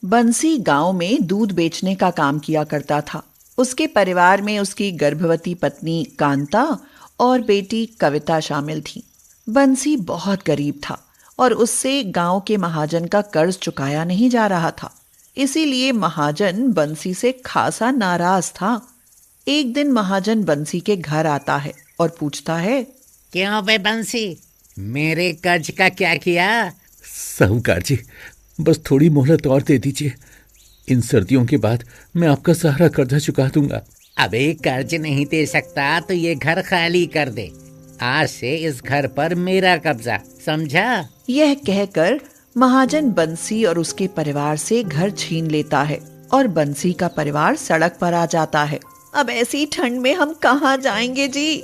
बंसी गांव में दूध बेचने का काम किया करता था। उसके परिवार में उसकी गर्भवती पत्नी कांता और बेटी कविता शामिल थी। बंसी बहुत गरीब था और उससे गांव के महाजन का कर्ज चुकाया नहीं जा रहा था। इसीलिए महाजन बंसी से खासा नाराज था। एक दिन महाजन बंसी के घर आता है और पूछता है, क्यों बे बंसी, मेरे कर्ज का क्या किया? साहूकार जी, बस थोड़ी मोहलत और दे दीजिए। इन सर्दियों के बाद मैं आपका सारा कर्जा चुका दूंगा। अबे कर्ज नहीं दे सकता तो ये घर खाली कर दे। आज से इस घर पर मेरा कब्जा, समझा? यह कहकर महाजन बंसी और उसके परिवार से घर छीन लेता है और बंसी का परिवार सड़क पर आ जाता है। अब ऐसी ठंड में हम कहाँ जाएंगे जी?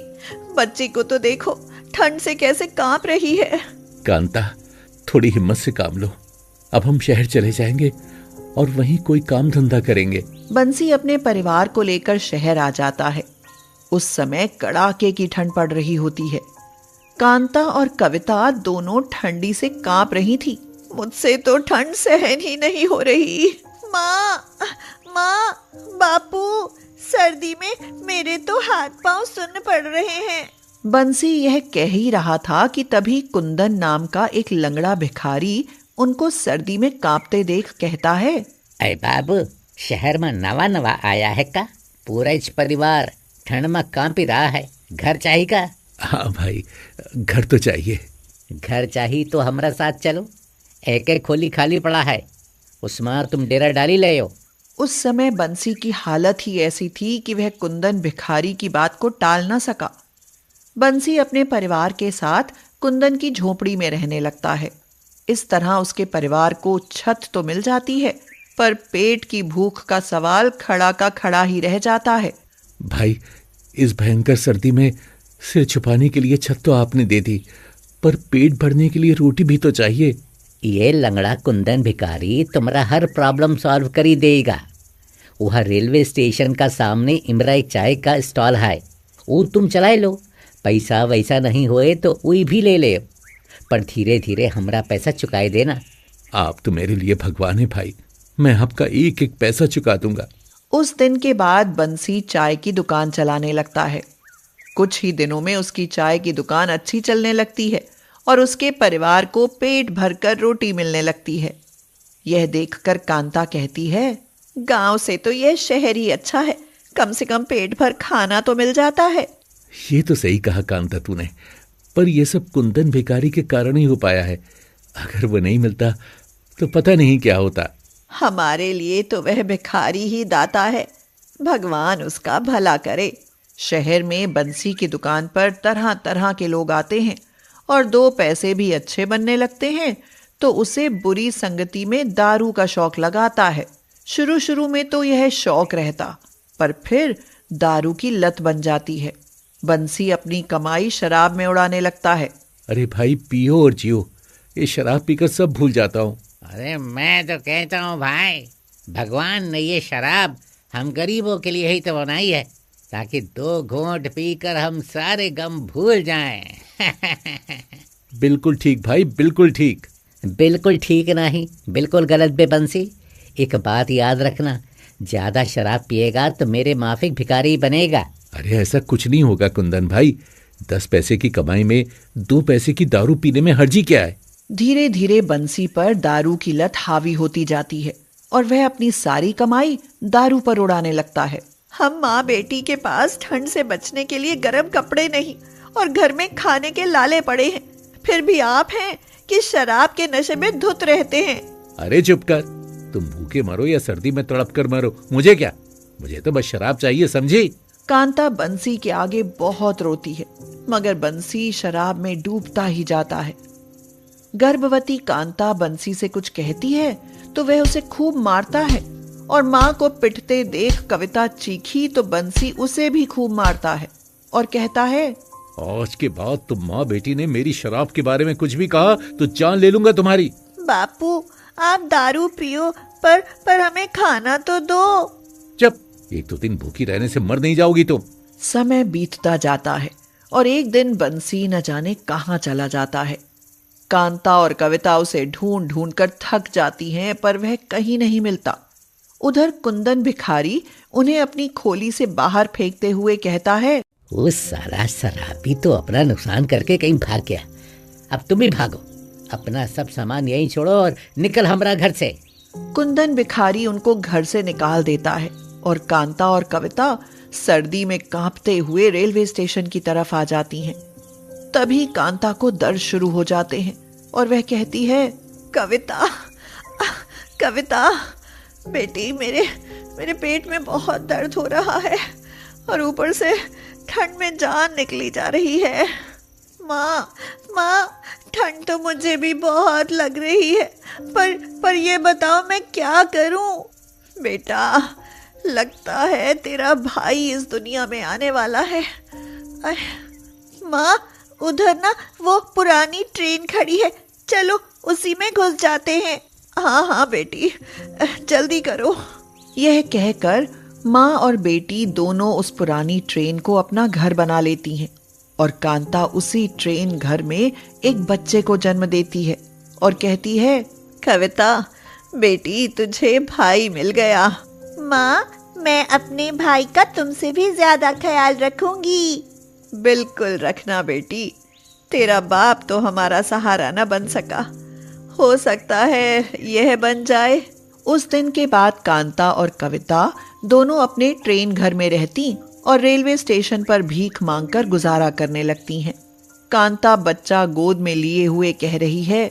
बच्ची को तो देखो, ठंड से कैसे कांप रही है। कांता, थोड़ी हिम्मत से काम लो। अब हम शहर चले जाएंगे और वहीं कोई काम धंधा करेंगे। बंसी अपने परिवार को लेकर शहर आ जाता है। उस समय कड़ाके की ठंड पड़ रही होती है। कांता और कविता दोनों ठंडी से कांप रही थी। मुझसे तो ठंड सहन ही नहीं हो रही। माँ, माँ, बापू, सर्दी में मेरे तो हाथ पांव सुन्न पड़ रहे हैं। बंसी यह कह ही रहा था कि तभी कुंदन नाम का एक लंगड़ा भिखारी उनको सर्दी में कांपते देख कहता है, अरे बाबू, शहर में नवा नवा आया है का? पूरा इस परिवार ठंड में कांपी रहा है। घर चाहिए? हाँ भाई, घर तो चाहिए। घर चाहिए तो हमारा साथ चलो। एक एक खोली खाली पड़ा है, उसमें तुम डेरा डाली ले हो। उस समय बंसी की हालत ही ऐसी थी कि वह कुंदन भिखारी की बात को टाल न सका। बंसी अपने परिवार के साथ कुंदन की झोपड़ी में रहने लगता है। इस तरह उसके परिवार को छत तो मिल जाती है, पर पेट की भूख का सवाल खड़ा का खड़ा ही रह जाता है। भाई, इस भयंकर सर्दी में सिर छुपाने के लिए छत तो आपने दे दी, पर पेट भरने के लिए रोटी भी तो चाहिए। ये लंगड़ा कुंदन भिखारी तुम्हारा हर प्रॉब्लम सॉल्व कर ही देगा। वह रेलवे स्टेशन का सामने इमराई चाय का स्टॉल है, वो तुम चला लो। पैसा वैसा नहीं होए तो वही भी ले ले, पर धीरे धीरे हमारा पैसा चुकाई देना। आप तो मेरे लिए भगवान है भाई, मैं आपका एक एक पैसा चुका दूंगा। उस दिन के बाद बंसी चाय की दुकान चलाने लगता है। कुछ ही दिनों में उसकी चाय की दुकान अच्छी चलने लगती है और उसके परिवार को पेट भरकर रोटी मिलने लगती है। यह देखकर कांता कहती है, गांव से तो यह शहर ही अच्छा है, कम से कम पेट भर खाना तो मिल जाता है। ये तो सही कहा कांता तूने, पर यह सब कुंदन भिखारी के कारण ही हो पाया है। अगर वो नहीं मिलता तो पता नहीं क्या होता। हमारे लिए तो वह भिखारी ही दाता है, भगवान उसका भला करे। शहर में बंसी की दुकान पर तरह तरह के लोग आते हैं और दो पैसे भी अच्छे बनने लगते हैं तो उसे बुरी संगति में दारू का शौक लगाता है। शुरू शुरू में तो यह शौक रहता, पर फिर दारू की लत बन जाती है। बंसी अपनी कमाई शराब में उड़ाने लगता है। अरे भाई, पियो और जियो, ये शराब पीकर सब भूल जाता हूँ। अरे मैं तो कहता हूँ भाई, भगवान ने ये शराब हम गरीबों के लिए ही तो बनाई है, ताकि 2 घूंट पीकर हम सारे गम भूल जाएं। बिल्कुल ठीक भाई, बिल्कुल ठीक। बिल्कुल ठीक नहीं, बिल्कुल गलत बे बंसी। एक बात याद रखना, ज्यादा शराब पिएगा तो मेरे माफिक भिखारी बनेगा। अरे ऐसा कुछ नहीं होगा कुंदन भाई, 10 पैसे की कमाई में 2 पैसे की दारू पीने में हर्जी क्या है। धीरे धीरे बंसी पर दारू की लत हावी होती जाती है और वह अपनी सारी कमाई दारू पर उड़ाने लगता है। हम माँ बेटी के पास ठंड से बचने के लिए गर्म कपड़े नहीं और घर में खाने के लाले पड़े हैं, फिर भी आप हैं कि शराब के नशे में धुत रहते हैं। अरे चुप कर, तुम भूखे मरो या सर्दी में तड़प कर मरो, मुझे क्या, मुझे तो बस शराब चाहिए, समझी। कांता बंसी के आगे बहुत रोती है, मगर बंसी शराब में डूबता ही जाता है। गर्भवती कांता बंसी से कुछ कहती है तो वह उसे खूब मारता है और माँ को पिटते देख कविता चीखी तो बंसी उसे भी खूब मारता है और कहता है, आज के बाद तुम माँ बेटी ने मेरी शराब के बारे में कुछ भी कहा तो जान ले लूंगा तुम्हारी। बापू, आप दारू पियो पर हमें खाना तो दो। चुप, 1-2 दिन भूखी रहने से मर नहीं जाओगी तुम। समय बीतता जाता है और एक दिन बंसी न जाने कहाँ चला जाता है। कांता और कविता उसे ढूंढ ढूंढ कर थक जाती हैं, पर वह कहीं नहीं मिलता। उधर कुंदन भिखारी उन्हें अपनी खोली से बाहर फेंकते हुए कहता है, वो सारा शराबी तो अपना नुकसान करके कहीं भाग गया। अब तुम भी भागो, अपना सब सामान यहीं छोड़ो और निकल हमारा घर से। कुंदन भिखारी उनको घर से निकाल देता है और कांता और कविता सर्दी में कांपते हुए रेलवे स्टेशन की तरफ आ जाती हैं। तभी कांता को दर्द शुरू हो जाते हैं और वह कहती है, कविता, कविता बेटी, मेरे पेट में बहुत दर्द हो रहा है और ऊपर से ठंड में जान निकली जा रही है। माँ, ठंड तो मुझे भी बहुत लग रही है, पर ये बताओ मैं क्या करूं? बेटा, लगता है तेरा भाई इस दुनिया में आने वाला है। माँ, उधर ना वो पुरानी ट्रेन खड़ी है, चलो उसी में घुस जाते हैं। हाँ बेटी, जल्दी करो। यह कहकर माँ और बेटी दोनों उस पुरानी ट्रेन को अपना घर बना लेती हैं और कांता उसी ट्रेन घर में एक बच्चे को जन्म देती है और कहती है, कविता बेटी, तुझे भाई मिल गया। माँ, मैं अपने भाई का तुमसे भी ज्यादा ख्याल रखूंगी। बिल्कुल रखना बेटी, तेरा बाप तो हमारा सहारा न बन सका, हो सकता है यह बन जाए। उस दिन के बाद कांता और कविता दोनों अपने ट्रेन घर में रहती और रेलवे स्टेशन पर भीख मांगकर गुजारा करने लगती हैं। कांता बच्चा गोद में लिए हुए कह रही है,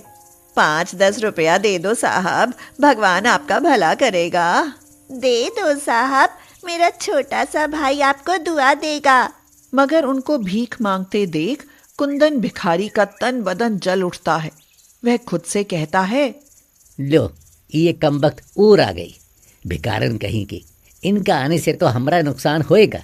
5-10 रुपया दे दो साहब, भगवान आपका भला करेगा। दे दो साहब, मेरा छोटा सा भाई आपको दुआ देगा। मगर उनको भीख मांगते देख कुंदन भिखारी का तन बदन जल उठता है। वह खुद से कहता है, लो, ये कमबख्त ऊर आ गई, भिकारन कहीं की। इनका आने से तो हमारा नुकसान होएगा।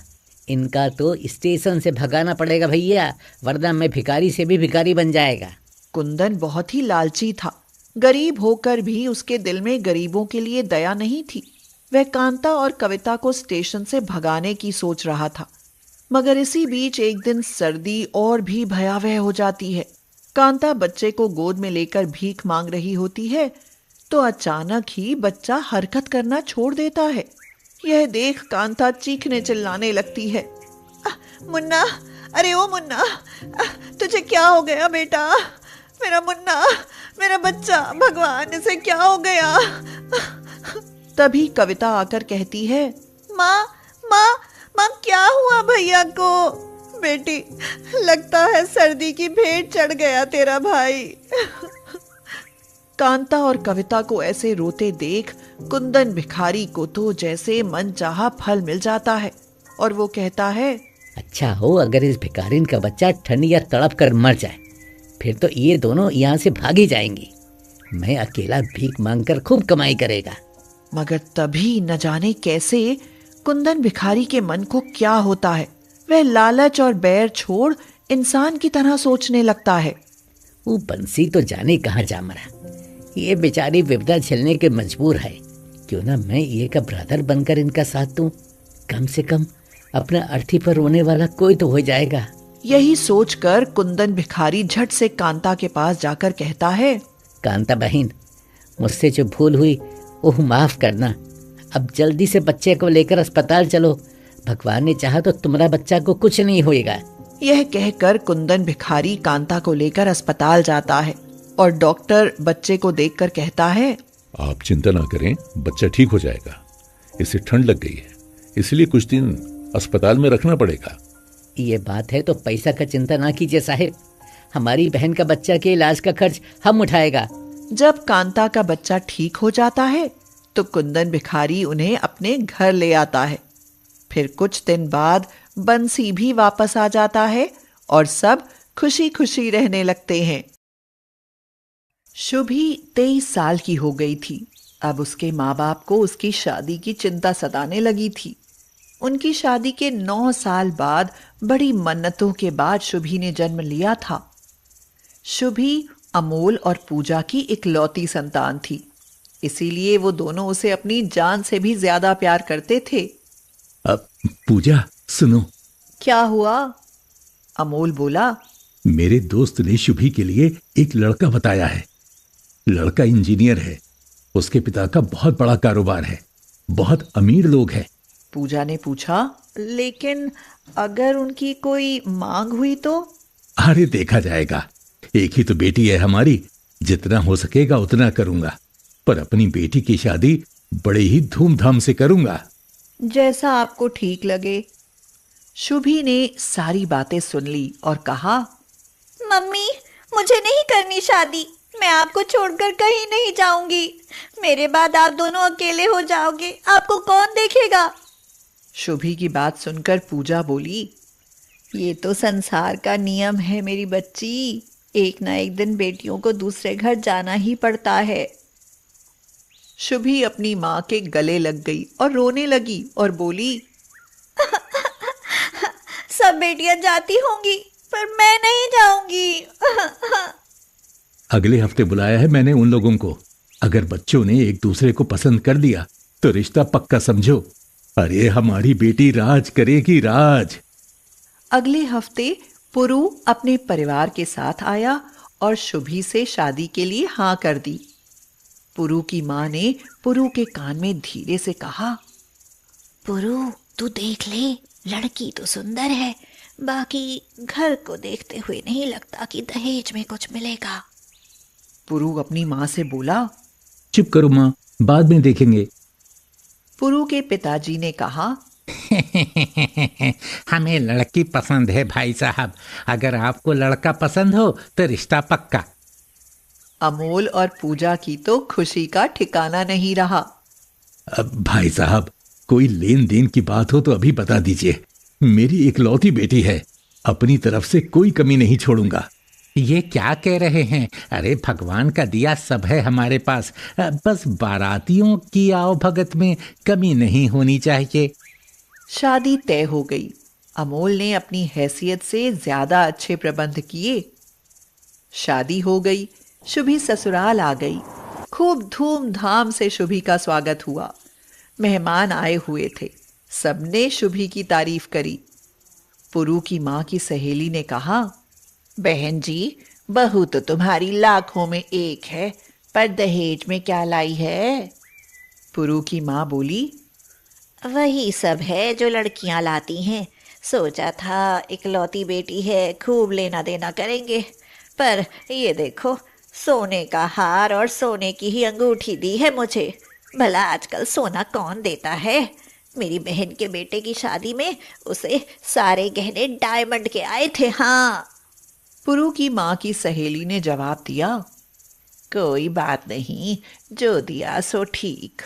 इनका तो स्टेशन से भगाना पड़ेगा भैया, वरना मैं भिखारी से भी भिखारी बन जाएगा। कुंदन बहुत ही लालची था। गरीब होकर भी उसके दिल में गरीबों के लिए दया नहीं थी। वह कांता और कविता को स्टेशन से भगाने की सोच रहा था। मगर इसी बीच एक दिन सर्दी और भी भयावह हो जाती है। कांता बच्चे को गोद में लेकर भीख मांग रही होती है तो अचानक ही बच्चा हरकत करना छोड़ देता है। यह देख कांता चीखने चिल्लाने लगती है, मुन्ना, अरे ओ मुन्ना, तुझे क्या हो गया बेटा? मेरा मुन्ना, मेरा बच्चा, भगवान इसे क्या हो गया? तभी कविता आकर कहती है, माँ, क्या हुआ भैया को? बेटी, लगता है सर्दी की भेंट चढ़ गया तेरा भाई। कांता और कविता को ऐसे रोते देख कुंदन भिखारी को तो जैसे मन चाहा फल मिल जाता है और वो कहता है, अच्छा हो अगर इस भिखारिन का बच्चा ठंड या तड़प कर मर जाए, फिर तो ये दोनों यहाँ से भागी जाएंगी। मैं अकेला भीख मांगकर खूब कमाई करेगा। मगर तभी न जाने कैसे कुंदन भिखारी के मन को क्या होता है, वह लालच और बैर छोड़ इंसान की तरह सोचने लगता है। वो बंसी तो जाने कहाँ जा मरा, ये बेचारी विपदा झेलने के मजबूर है। क्यों ना मैं ये का ब्रदर बनकर इनका साथ दूं, कम से कम अपना अर्थी पर रोने वाला कोई तो हो जाएगा। यही सोचकर कुंदन भिखारी झट से कांता के पास जाकर कहता है, कांता बहन, मुझसे जो भूल हुई वो माफ करना। अब जल्दी से बच्चे को लेकर अस्पताल चलो, भगवान ने चाहा तो तुम्हारा बच्चा को कुछ नहीं होएगा। यह कहकर कुंदन भिखारी कांता को लेकर अस्पताल जाता है और डॉक्टर बच्चे को देखकर कहता है, आप चिंता ना करें, बच्चा ठीक हो जाएगा। इसे ठंड लग गई है, इसलिए कुछ दिन अस्पताल में रखना पड़ेगा। ये बात है तो पैसा का चिंता ना कीजिए साहिब, हमारी बहन का बच्चा के इलाज का खर्च हम उठाएगा। जब कांता का बच्चा ठीक हो जाता है तो कुंदन भिखारी उन्हें अपने घर ले आता है। फिर कुछ दिन बाद बंसी भी वापस आ जाता है और सब खुशी खुशी रहने लगते हैं। शुभी 23 साल की हो गई थी। अब उसके माँ बाप को उसकी शादी की चिंता सताने लगी थी। उनकी शादी के 9 साल बाद बड़ी मन्नतों के बाद शुभी ने जन्म लिया था। शुभी अमोल और पूजा की इकलौती संतान थी, इसीलिए वो दोनों उसे अपनी जान से भी ज्यादा प्यार करते थे। अब पूजा सुनो। क्या हुआ? अमोल बोला। मेरे दोस्त ने शुभी के लिए एक लड़का बताया है। लड़का इंजीनियर है, उसके पिता का बहुत बड़ा कारोबार है, बहुत अमीर लोग हैं। पूजा ने पूछा, लेकिन अगर उनकी कोई मांग हुई तो? अरे देखा जाएगा, एक ही तो बेटी है हमारी, जितना हो सकेगा उतना करूंगा, पर अपनी बेटी की शादी बड़े ही धूमधाम से करूंगा। जैसा आपको ठीक लगे। शुभी ने सारी बातें सुन ली और कहा, मम्मी, मुझे नहीं करनी शादी। मैं आपको छोड़कर कहीं नहीं जाऊंगी। मेरे बाद आप दोनों अकेले हो जाओगे, आपको कौन देखेगा? शुभी की बात सुनकर पूजा बोली, ये तो संसार का नियम है मेरी बच्ची, एक ना एक दिन बेटियों को दूसरे घर जाना ही पड़ता है। शुभी अपनी माँ के गले लग गई और रोने लगी और बोली, सब बेटियां जाती होंगी पर मैं नहीं जाऊंगी। अगले हफ्ते बुलाया है मैंने उन लोगों को। अगर बच्चों ने एक दूसरे को पसंद कर लिया तो रिश्ता पक्का समझो। अरे हमारी बेटी राज करेगी, राज। अगले हफ्ते पुरु अपने परिवार के साथ आया और शुभी से शादी के लिए हाँ कर दी। पुरु की माँ ने पुरु के कान में धीरे से कहा, पुरु, तू देख ले, लड़की तो सुंदर है, बाकी घर को देखते हुए नहीं लगता कि दहेज में कुछ मिलेगा। पुरु अपनी माँ से बोला, चुप करो माँ, बाद में देखेंगे। पुरु के पिताजी ने कहा, हमें लड़की पसंद है भाई साहब, अगर आपको लड़का पसंद हो तो रिश्ता पक्का। अमोल और पूजा की तो खुशी का ठिकाना नहीं रहा। अब भाई साहब, कोई लेन देन की बात हो तो अभी बता दीजिए। मेरी इकलौती बेटी है, अपनी तरफ से कोई कमी नहीं छोड़ूंगा। ये क्या कह रहे हैं? अरे भगवान का दिया सब है हमारे पास, बस बारातियों की आओ भगत में कमी नहीं होनी चाहिए। शादी तय हो गई। अमोल ने अपनी हैसियत से ज्यादा अच्छे प्रबंध किए। शादी हो गई। शुभी ससुराल आ गई। खूब धूमधाम से शुभी का स्वागत हुआ। मेहमान आए हुए थे। सबने शुभी की तारीफ करी। पुरु की माँ की सहेली ने कहा, बहन जी, बहू तो तुम्हारी लाखों में एक है, पर दहेज में क्या लाई है? पुरु की माँ बोली, वही सब है जो लड़कियां लाती हैं। सोचा था इकलौती बेटी है, खूब लेना देना करेंगे, पर ये देखो, सोने का हार और सोने की ही अंगूठी दी है मुझे। भला आजकल सोना कौन देता है? मेरी बहन के बेटे की शादी में उसे सारे गहने डायमंड के आए थे। हाँ। पुरु की माँ की सहेली ने जवाब दिया, कोई बात नहीं, जो दिया सो ठीक।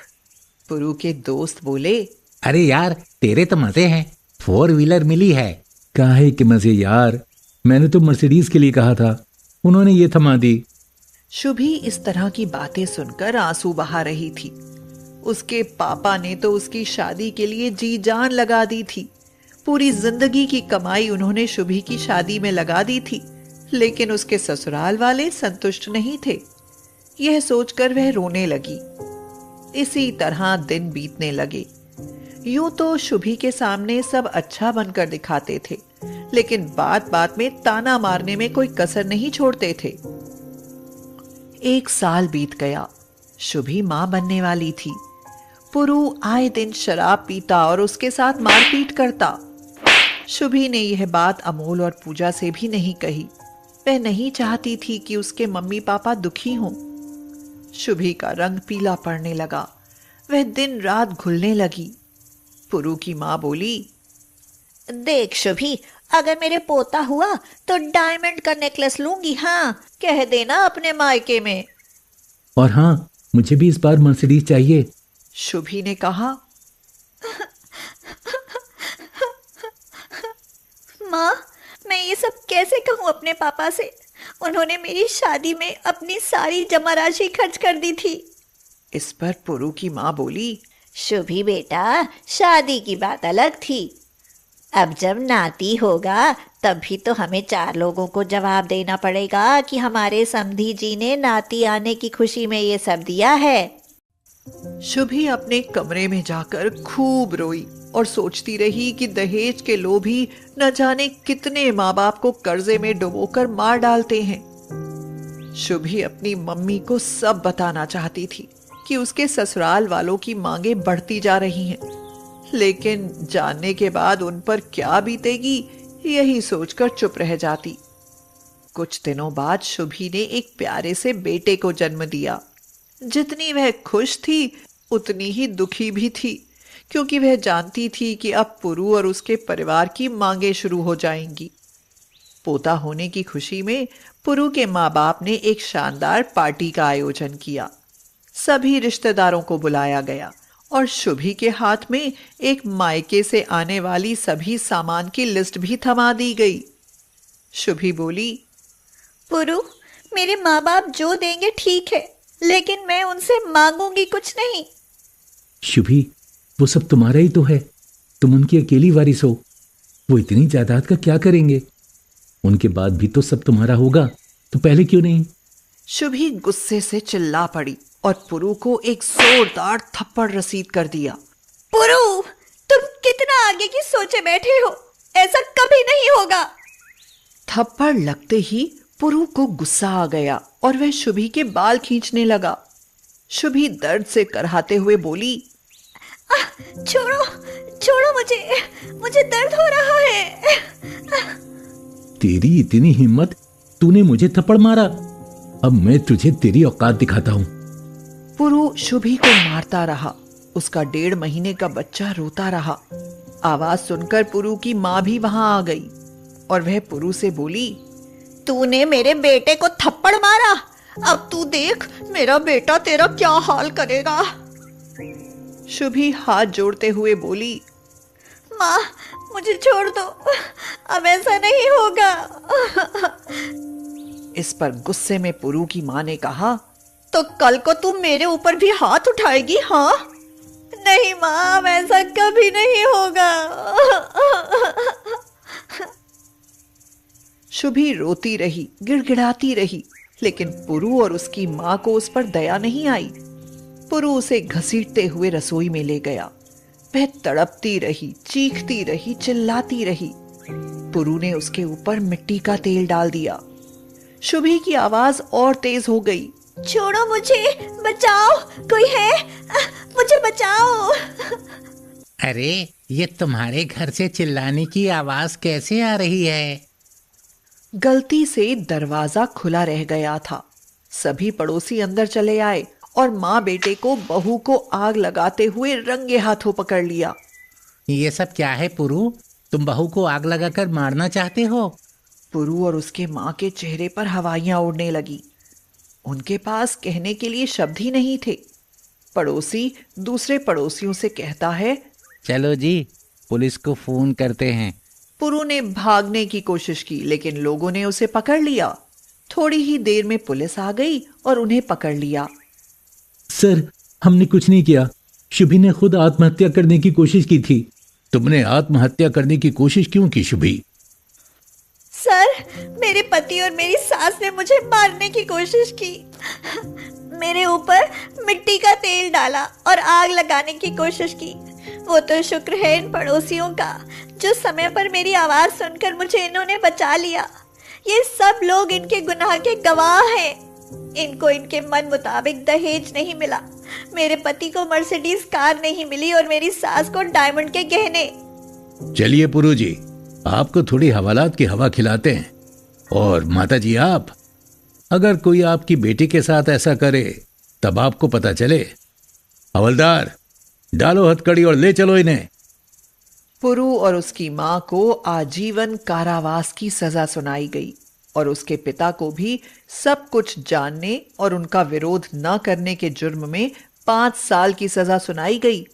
पुरु के दोस्त बोले, अरे यार, तेरे तो मजे हैं, 4 व्हीलर मिली है। काहे के मजे यार, मैंने तो मर्सिडीज के लिए कहा था, उन्होंने ये थमा दी। शुभी इस तरह की बातें सुनकर आंसू बहा रही थी। उसके पापा ने तो उसकी शादी के लिए जी जान लगा दी थी। पूरी जिंदगी की कमाई उन्होंने शुभी की शादी में लगा दी थी, लेकिन उसके ससुराल वाले संतुष्ट नहीं थे। यह सोचकर वह रोने लगी। इसी तरह दिन बीतने लगे। यूं तो शुभी के सामने सब अच्छा बनकर दिखाते थे, लेकिन बात बात में ताना मारने में कोई कसर नहीं छोड़ते थे। 1 साल बीत गया। शुभी मां बनने वाली थी। पुरु आए दिन शराब पीता और उसके साथ मारपीट करता। शुभी ने यह बात अमोल और पूजा से भी नहीं कही। वह नहीं चाहती थी कि उसके मम्मी पापा दुखी हों। शुभी का रंग पीला पड़ने लगा। वह दिन रात घुलने लगी। पुरु की माँ बोली, देख शुभी, अगर मेरे पोता हुआ तो डायमंड का नेकलेस लूंगी। हाँ, कह देना अपने मायके में। और हाँ, मुझे भी इस बार मर्सिडीज चाहिए। शुभी ने कहा। माँ, मैं ये सब कैसे कहूँ अपने पापा से? उन्होंने मेरी शादी में अपनी सारी जमा राशि खर्च कर दी थी। इस पर पुरु की माँ बोली, शुभी बेटा, शादी की बात अलग थी, अब जब नाती होगा तब भी तो हमें 4 लोगों को जवाब देना पड़ेगा कि हमारे समधी जी ने नाती आने की खुशी में ये सब दिया है। शुभी अपने कमरे में जाकर खूब रोई। और सोचती रही कि दहेज के लोभी न जाने कितने माँ बाप को कर्जे में डुबोकर मार डालते हैं। शुभी अपनी मम्मी को सब बताना चाहती थी कि उसके ससुराल वालों की मांगे बढ़ती जा रही हैं, लेकिन जानने के बाद उन पर क्या बीतेगी यही सोचकर चुप रह जाती। कुछ दिनों बाद शुभी ने एक प्यारे से बेटे को जन्म दिया। जितनी वह खुश थी उतनी ही दुखी भी थी, क्योंकि वह जानती थी कि अब पुरु और उसके परिवार की मांगे शुरू हो जाएंगी। पोता होने की खुशी में पुरु के माँ बाप ने एक शानदार पार्टी का आयोजन किया। सभी रिश्तेदारों को बुलाया गया और शुभी के हाथ में एक मायके से आने वाली सभी सामान की लिस्ट भी थमा दी गई। शुभी बोली, पुरु, मेरे माँ बाप जो देंगे ठीक है, लेकिन मैं उनसे मांगूंगी कुछ नहीं। शुभी, वो सब तुम्हारा ही तो है, तुम उनकी अकेली वारिस हो। वो इतनी जायदाद का क्या करेंगे? उनके बाद भी तो सब तुम्हारा होगा, तो पहले क्यों नहीं? शुभी गुस्से से चिल्ला पड़ी और पुरु को एक जोरदार थप्पड़ रसीद कर दिया। पुरु, तुम कितना आगे की सोचे बैठे हो, ऐसा कभी नहीं होगा। थप्पड़ लगते ही पुरु को गुस्सा आ गया और वह शुभी के बाल खींचने लगा। शुभी दर्द से कराहते हुए बोली, छोड़ो छोड़ो, मुझे दर्द हो रहा है। तेरी इतनी हिम्मत, तूने मुझे थप्पड़ मारा। अब मैं तुझे तेरी औकात दिखाता हूं। पुरु शुभी को मारता रहा। उसका 1.5 महीने का बच्चा रोता रहा। आवाज सुनकर पुरु की माँ भी वहां आ गई और वह पुरु से बोली, तूने मेरे बेटे को थप्पड़ मारा, अब तू देख मेरा बेटा तेरा क्या हाल करेगा। शुभी हाथ जोड़ते हुए बोली, माँ, मुझे छोड़ दो, अब ऐसा नहीं होगा। इस पर गुस्से में पुरु की माँ ने कहा, तो कल को तुम मेरे ऊपर भी हाथ उठाएगी? हाँ? नहीं माँ, ऐसा कभी नहीं होगा। शुभी रोती रही, गिड़गिड़ाती रही, लेकिन पुरु और उसकी माँ को उस पर दया नहीं आई। पुरु उसे घसीटते हुए रसोई में ले गया। वह तड़पती रही, चीखती रही, चिल्लाती रही। पुरु ने उसके ऊपर मिट्टी का तेल डाल दिया। शुभी की आवाज और तेज हो गई, छोड़ो मुझे, बचाओ, कोई है? मुझे बचाओ। अरे, ये तुम्हारे घर से चिल्लाने की आवाज कैसे आ रही है? गलती से दरवाजा खुला रह गया था। सभी पड़ोसी अंदर चले आए और माँ बेटे को बहू को आग लगाते हुए रंगे हाथों पकड़ लिया। ये सब क्या है पुरु? तुम बहू को आग लगाकर मारना चाहते हो? पुरु और उसके माँ के चेहरे पर हवाइयां उड़ने लगी। उनके पास कहने के लिए शब्द ही नहीं थे। पड़ोसी दूसरे पड़ोसियों से कहता है, चलो जी, पुलिस को फोन करते हैं। पुरु ने भागने की कोशिश की, लेकिन लोगों ने उसे पकड़ लिया। थोड़ी ही देर में पुलिस आ गई और उन्हें पकड़ लिया। सर, हमने कुछ नहीं किया। शुभी ने खुद आत्महत्या करने की कोशिश की थी। तुमने आत्महत्या करने की कोशिश क्यों की शुभी? सर, मेरे पति और मेरी सास ने मुझे मारने की कोशिश की। मेरे ऊपर मिट्टी का तेल डाला और आग लगाने की कोशिश की। वो तो शुक्र है इन पड़ोसियों का, जो समय पर मेरी आवाज सुनकर मुझे इन्होंने बचा लिया। ये सब लोग इनके गुनाह के गवाह हैं। इनको इनके मन मुताबिक दहेज नहीं मिला, मेरे पति को मर्सिडीज कार नहीं मिली और मेरी सास को डायमंड के गहने। चलिए पुरु जी, आपको थोड़ी हवालात की हवा खिलाते हैं। और माता जी, आप अगर कोई आपकी बेटी के साथ ऐसा करे तब आपको पता चले। हवलदार, डालो हथकड़ी और ले चलो इन्हें। पुरु और उसकी मां को आजीवन कारावास की सजा सुनाई गई और उसके पिता को भी सब कुछ जानने और उनका विरोध न करने के जुर्म में 5 साल की सजा सुनाई गई।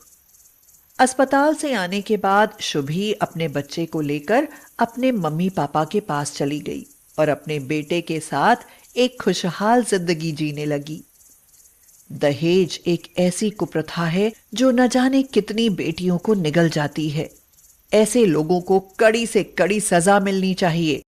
अस्पताल से आने के बाद शुभी अपने बच्चे को लेकर अपने मम्मी पापा के पास चली गई और अपने बेटे के साथ एक खुशहाल जिंदगी जीने लगी। दहेज एक ऐसी कुप्रथा है जो न जाने कितनी बेटियों को निगल जाती है। ऐसे लोगों को कड़ी से कड़ी सजा मिलनी चाहिए।